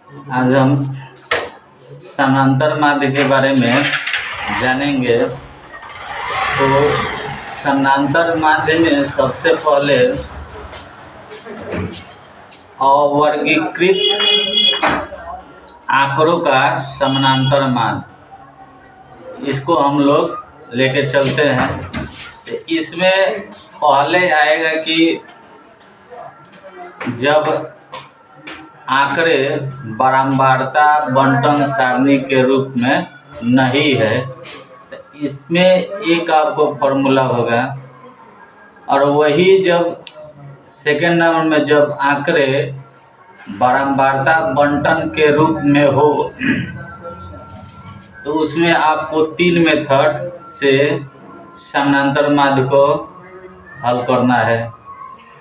आज हम समानांतर माध्य के बारे में जानेंगे। तो समानांतर माध्य में सबसे पहले अवर्गीकृत आंकड़ों का समानांतर माध्य, इसको हम लोग लेके चलते हैं। तो इसमें पहले आएगा कि जब आंकड़े बारंबारता बंटन सारणी के रूप में नहीं है, तो इसमें एक आपको फॉर्मूला होगा। और वही जब सेकेंड नंबर में जब आंकड़े बारंबारता बंटन के रूप में हो, तो उसमें आपको 3 मेथड से समानांतर माध्य को हल करना है।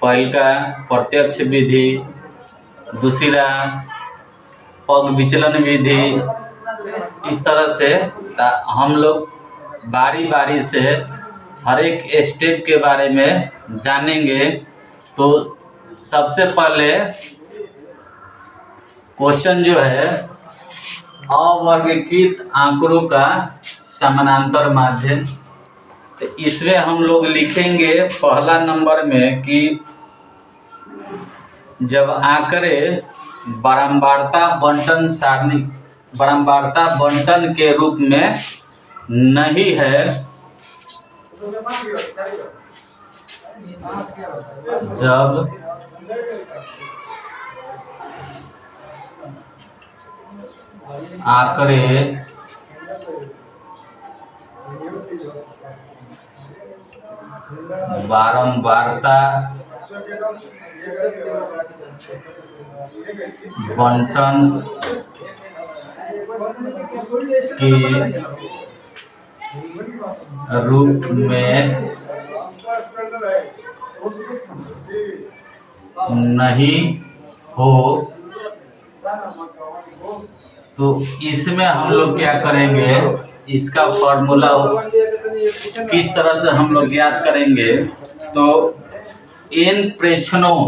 पहला प्रत्यक्ष विधि, दूसरा पग विचलन विधि। इस तरह से हम लोग बारी बारी से हर एक स्टेप के बारे में जानेंगे। तो सबसे पहले क्वेश्चन जो है अवर्गीकृत आंकड़ों का समानांतर माध्य। तो इसमें हम लोग लिखेंगे पहला नंबर में कि जब आंकड़े बारंबारता बंटन सारणी बारंबारता बंटन के रूप में नहीं है, जब आंकड़े बारंबारता बंटन के रूप में नहीं हो, तो इसमें हम लोग क्या करेंगे, इसका फॉर्मूला किस तरह से हम लोग ज्ञात करेंगे। तो n प्रेक्षणों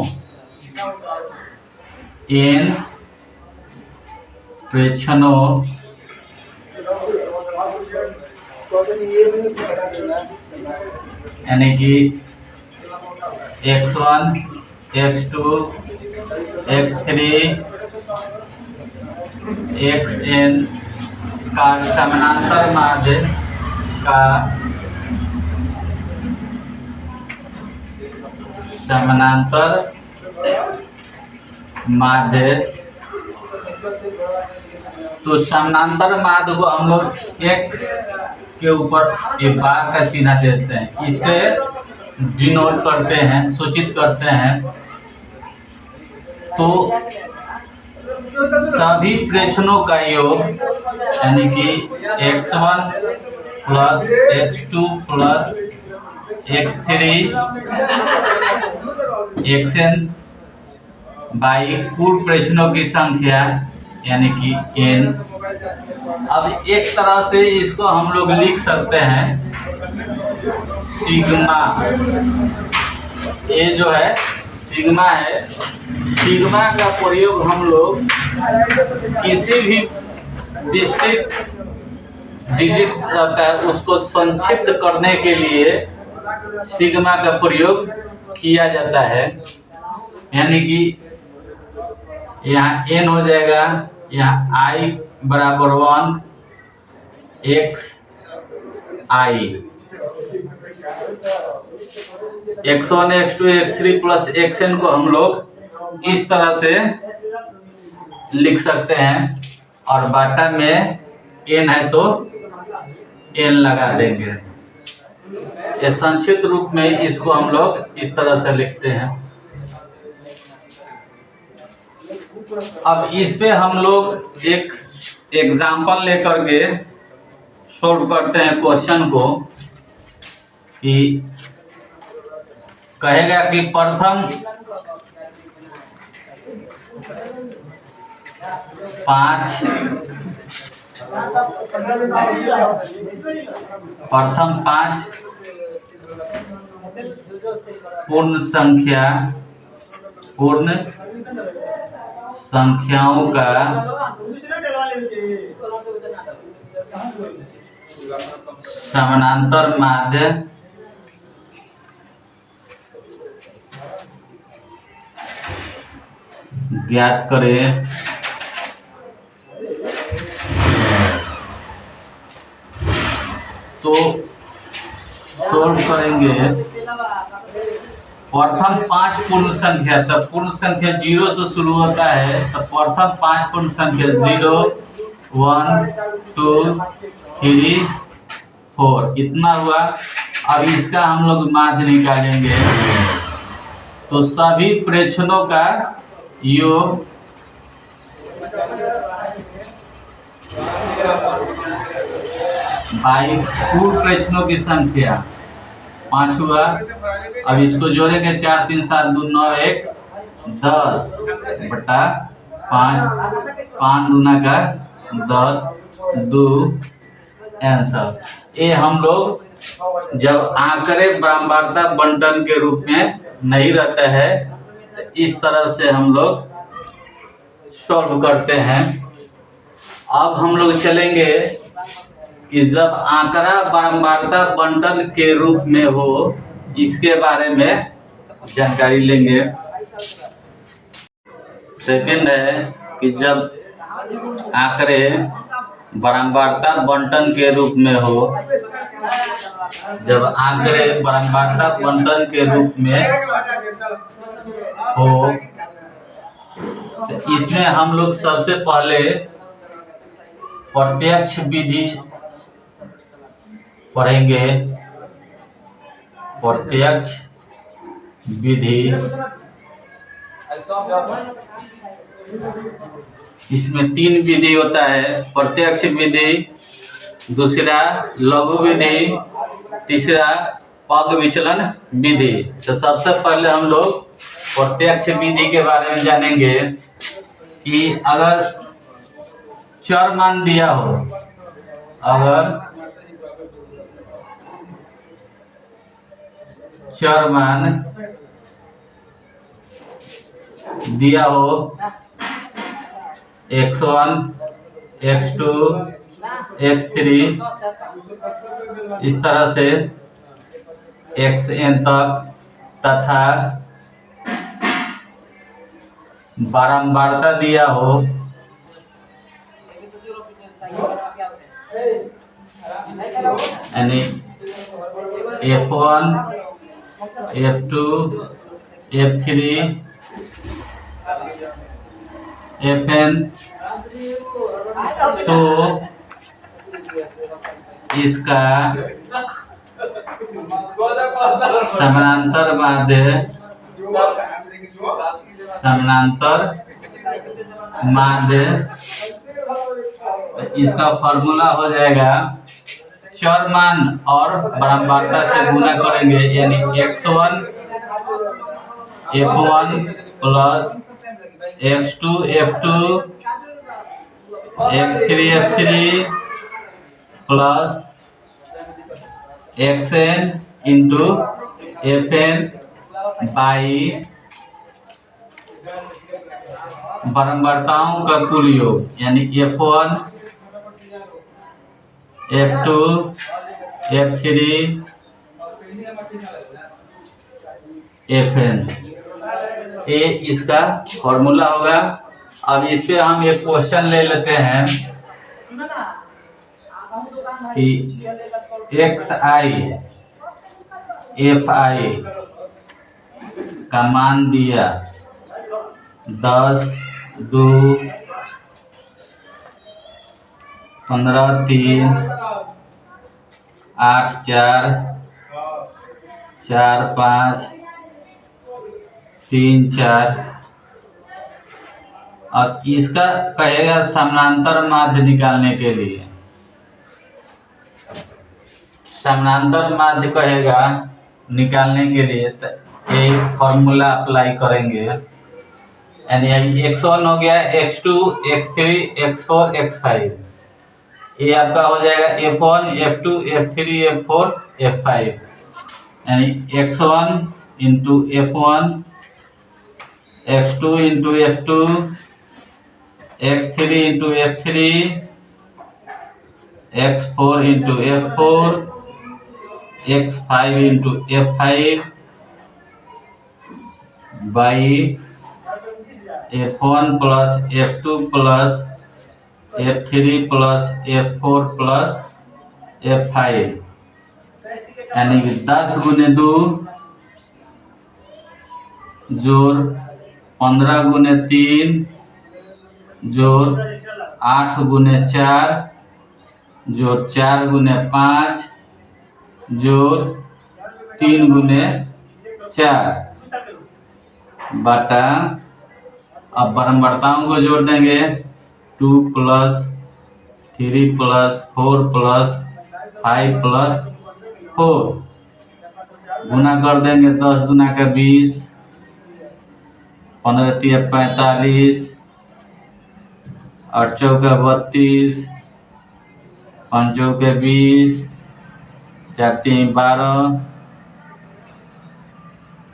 यानी कि x1 x2 x3 xn का समानांतर माध्य का समानांतर माध्य। तो समानांतर माध्य को हम लोग x के ऊपर एक बार का चिन्ह देते हैं, इसे डिनोट करते हैं, सूचित करते हैं। तो सभी प्रेक्षणों का योग यानी कि x1 plus x2 plus x3 xn by कुल प्रेक्षणों की संख्या यानी कि n। अब एक तरह से इसको हम लोग लिख सकते हैं सिग्मा। ये जो है सिग्मा है, सिग्मा का प्रयोग हम लोग किसी भी डिस्क्रीट डिजिट रहता है उसको संक्षिप्त करने के लिए सिग्मा का प्रयोग किया जाता है। यानी कि यहाँ n हो जाएगा, यहाँ i बराबर 1 x i, x1 x2 x3 plus xn को हम लोग इस तरह से लिख सकते हैं। और बाटा में n है तो n लगा देंगे। ये संक्षिप्त रूप में इसको हम लोग इस तरह से लिखते हैं। अब इस पे हम लोग एक एग्जाम्पल लेकर के सॉल्व करते हैं क्वेश्चन को। कि कहेगा कि प्रथम 5 पूर्ण संख्याओं का समानांतर माध्य ज्ञात करें। तो सोल्व करेंगे प्रथम 5 पूर्ण संख्या, तब पूर्ण संख्या 0 से शुरू होता है, तो प्रथम 5 पूर्ण संख्या 0 1 2 3 4 इतना हुआ। अब इसका हम लोग माध्य निकालेंगे। तो सभी प्रेक्षणों का योग बाई कुल प्रेक्षणों की संख्या 5 हुआ। अब इसको जोड़ेंगे 4 3 7 2 9 1 10 बटा 5 5 दूना का 10 2 आंसर। ये हम लोग जब आंकड़े बारंबारता बंटन के रूप में नहीं रहते हैं तो इस तरह से हम लोग सॉल्व करते हैं। अब हम लोग चलेंगे कि जब आंकड़ा बारंबारता बंटन के रूप में हो, इसके बारे में जानकारी लेंगे। सेकंड है कि जब आंकड़े बारंबारता बंटन के रूप में हो, जब आंकड़े बारंबारता बंटन के रूप में हो तो इसमें हम लोग सबसे पहले प्रत्यक्ष विधि पढ़ेंगे। प्रत्यक्ष विधि, इसमें 3 विधि होता है। प्रत्यक्ष विधि, दूसरा लघु विधि, तीसरा पग विचलन विधि। तो सबसे पहले हम लोग प्रत्यक्ष विधि के बारे में जानेंगे कि अगर चर मान दिया हो, अगर चर मान दिया हो x1 x2 x3 इस तरह से xn तक, तथा बारंबारता दिया हो यानी f1 f2 f3 fn, तो इसका समानांतर माध्य इसका फॉर्मूला हो जाएगा चर मान और बारंबारता से गुणा करेंगे, यानी x1 f1 plus x2 f2 x3 f3 plus xn into fn by बारंबारताओं का कुल योग, यानी f1 f2 f3 fn, ये इसका फॉर्मूला होगा। अब इस पे हम एक क्वेश्चन ले लेते हैं कि xi fi का मान दिया 10 2 15 3 8 4 4 5 3 4। अब इसका कहेगा समानांतर माध्य निकालने के लिए, समानांतर माध्य कहेगा निकालने के लिए, तो एक फॉर्मूला अप्लाई करेंगे, यानी x1 हो गया x2 x3 x4 x5, ये आपका हो जाएगा f1 f2 f3 f4 f5, यानी x1 into f1 x2 into f2 x3 into f3, x4 into f4, x5 into f5 by f1 plus f2 plus f3 plus f4 plus f5, यानी कि 10 गुने 2 जोड़ 15 गुने 3 जोड़ 8 गुने 4 जोड़ 4 गुने 5 जोड़ 3 गुने 4 बटा, अब बारंबारताओं को जोड़ देंगे 2 प्लस 3 प्लस 4 प्लस 5 प्लस 4, गुना कर देंगे 10 गुना का 20, 15 तिया 45, 8 चौका 32, 5 चौके 20, 4 3 12।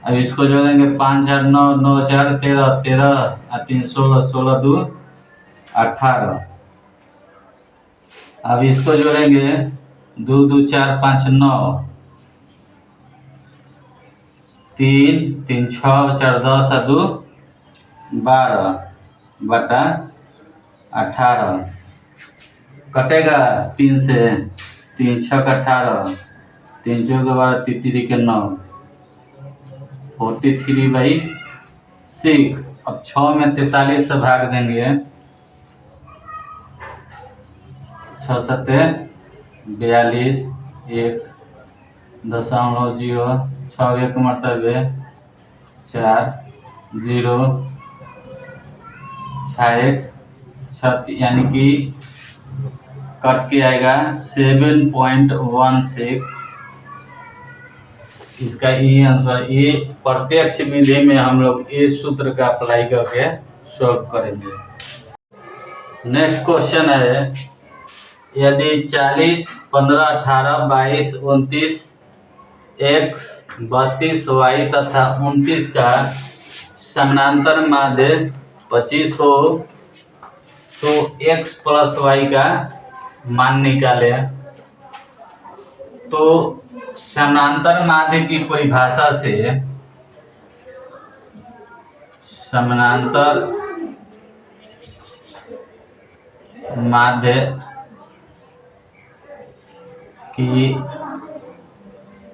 अब इसको जोड़ेंगे 5 4 9 9 4 13 13 और 3 16 16 2 18। अब इसको जोड़ेंगे 2 2 4 5 9, 3 3 6 4 10 और 2 12 बटा 18, कटेगा 3 से, 3 6 का 18, 3 4 के 12, 3 3 के 9, 43/6। अब 6 में 43 से भाग देंगे, 6 7 42, 1.0, 6 एक मरतबे 4 0 6 1 6, यानी कि कट के आएगा 7.16। इसका ये आंसर, ये प्रत्यक्ष विधि में हम लोग इस सूत्र का अप्लाई करके सॉल्व करेंगे। नेक्स्ट क्वेश्चन है, यदि 40 15 18 22 29 x 32 y तथा 29 का समानांतर माध्य 25 हो तो x प्लस y का मान निकाले। तो समानांतर माध्य की परिभाषा से समानांतर माध्य की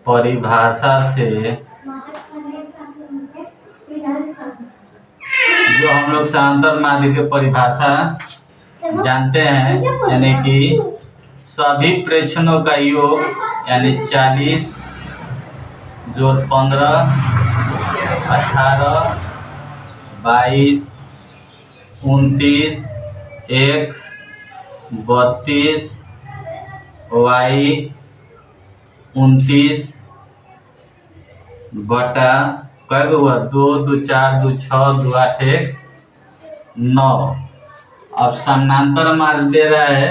परिभाषा से जो हम लोग समानांतर माध्य की परिभाषा जानते हैं, यानी कि सभी प्रेक्षणों का योग, यानी 40 जोड़ 15 18 22 29 x 32 y 29 बटा कै गो हुआ 2 2 4 2 6 2 8 1 9। अब समानांतर माध्य दे रहा है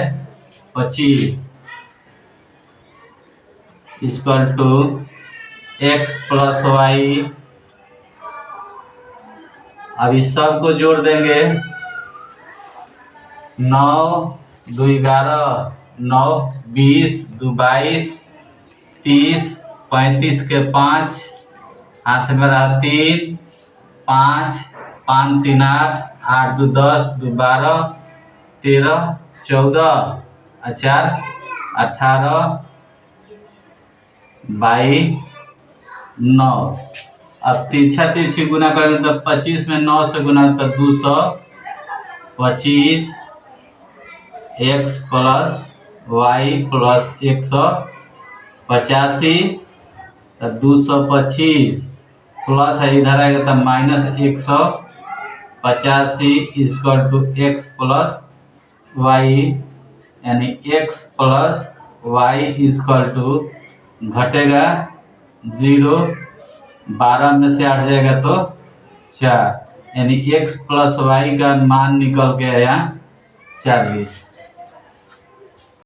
25 equal to x plus Y. अब इस सब को जोड़ देंगे 9 2 11 9 20 2 22 30 35 के 5 हाथ में रहा 3 5 5 3 8 8 2 10 2 12 13 14 4 18 बाई 9। अब तिरछा तिरछी गुना करेंगे तो 25 में 9 से गुना तो 225 x प्लस वाई प्लस 185, तो 225 प्लस है इधर आएगा तो minus 185 equal to X plus Y, यानी x plus Y equal to घटेगा 0, 12 में से 8 जाएगा तो 4, यानी x प्लस वाई का मान निकल के आया 40।